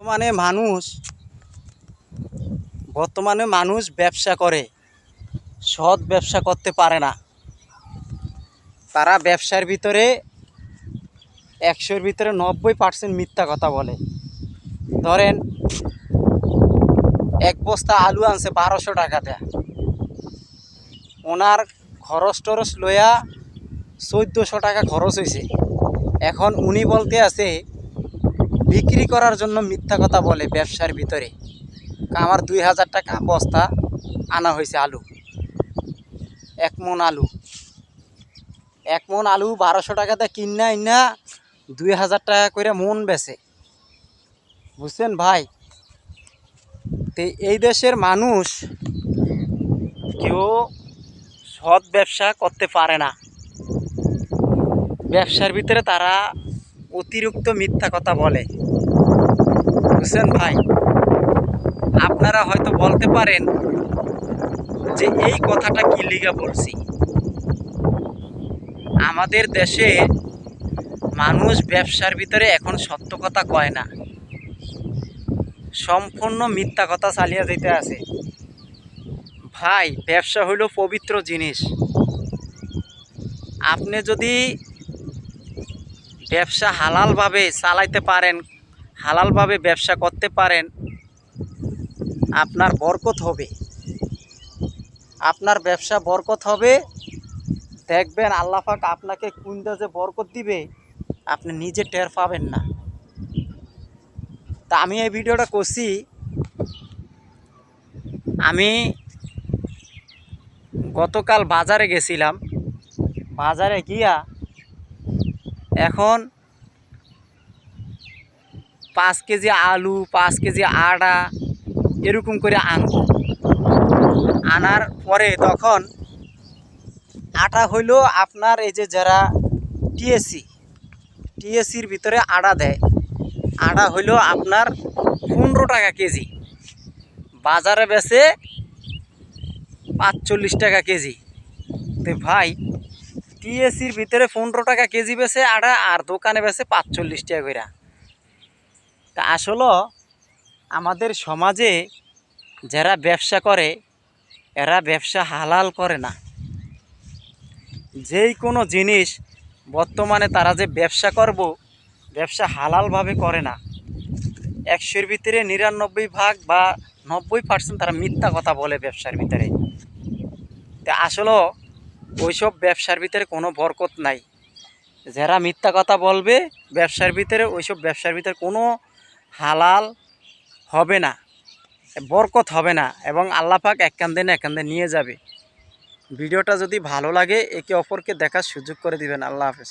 বর্তমানে মানুষ বর্তমানে মানুষ ব্যবসা করে, সৎ ব্যবসা করতে পারে না। তারা ব্যবসার ভিতরে 100-র ভিতরে 90% মিথ্যা কথা বলে। ধরেন এক বস্তা আলু আনছে 1200 টাকাতে, ওনার খরচ টরচ লইয়া 1400 টাকা খরচ হয়েছে। এখন উনি বলতে আছে বিক্রি করার জন্য মিথ্যা কথা বলে ব্যবসার ভিতরে। আমার 2000 টাকা বস্তা আনা হয়েছে আলু, এক মন আলু 1200 টাকাতে কিনা 2000 টাকা করে মন বেচে। বুঝছেন ভাই? তো এই দেশের মানুষ কেউ সৎ ব্যবসা করতে পারে না। ব্যবসার ভিতরে তারা অতিরিক্ত মিথ্যা কথা বলে। বুঝছেন ভাই? আপনারা হয়তো বলতে পারেন যে এই কথাটা কি লিগা বলছি। আমাদের দেশে মানুষ ব্যবসার ভিতরে এখন সত্য কথা কয় না, সম্পূর্ণ মিথ্যা কথা চালিয়ে যেতে আছে। ভাই, ব্যবসা হইল পবিত্র জিনিস। আপনি যদি ব্যবসা হালালভাবে চালাইতে পারেন, হালালভাবে ব্যবসা করতে পারেন, আপনার বরকত হবে। আপনার ব্যবসা বরকত হবে। দেখবেন আল্লাহ পাক আপনাকে কোনটা যে বরকত দিবে আপনি নিজে টের পাবেন না। তা আমি এই ভিডিওটা করছি, আমি গতকাল বাজারে গেছিলাম। বাজারে গিয়া এখন 5 কেজি আলু, 5 কেজি আটা এরকম করে আনবো। আনার পরে তখন আটা হইল আপনার এই যে যারা টিএসির ভিতরে আটা দেয়, আটা হইল আপনার 15 টাকা কেজি, বাজারে বেচে 45 টাকা কেজি। তো ভাই, টিএসির ভিতরে 15 টাকা কেজি বেচে আটা, আর দোকানে বেচে 45 টাকা করে। তা আসলে আমাদের সমাজে যারা ব্যবসা করে এরা ব্যবসা হালাল করে না। যেই কোনো জিনিস বর্তমানে তারা যে ব্যবসা করব, ব্যবসা হালালভাবে করে না। 100-র ভিতরে 99 ভাগ বা 90% তারা মিথ্যা কথা বলে ব্যবসার ভিতরে। তা আসলে ওইসব ব্যবসার ভিতরে কোনো বরকত নাই। যারা মিথ্যা কথা বলবে ব্যবসার ভিতরে, ওইসব ব্যবসার ভিতরে কোনো হালাল হবে না, বরকত হবে না, এবং আল্লাহ পাক এক কান্দে না এক কান্দে নিয়ে যাবে। ভিডিওটা যদি ভালো লাগে একে অপরকে দেখার সুযোগ করে দিবেন। আল্লাহ হাফেজ।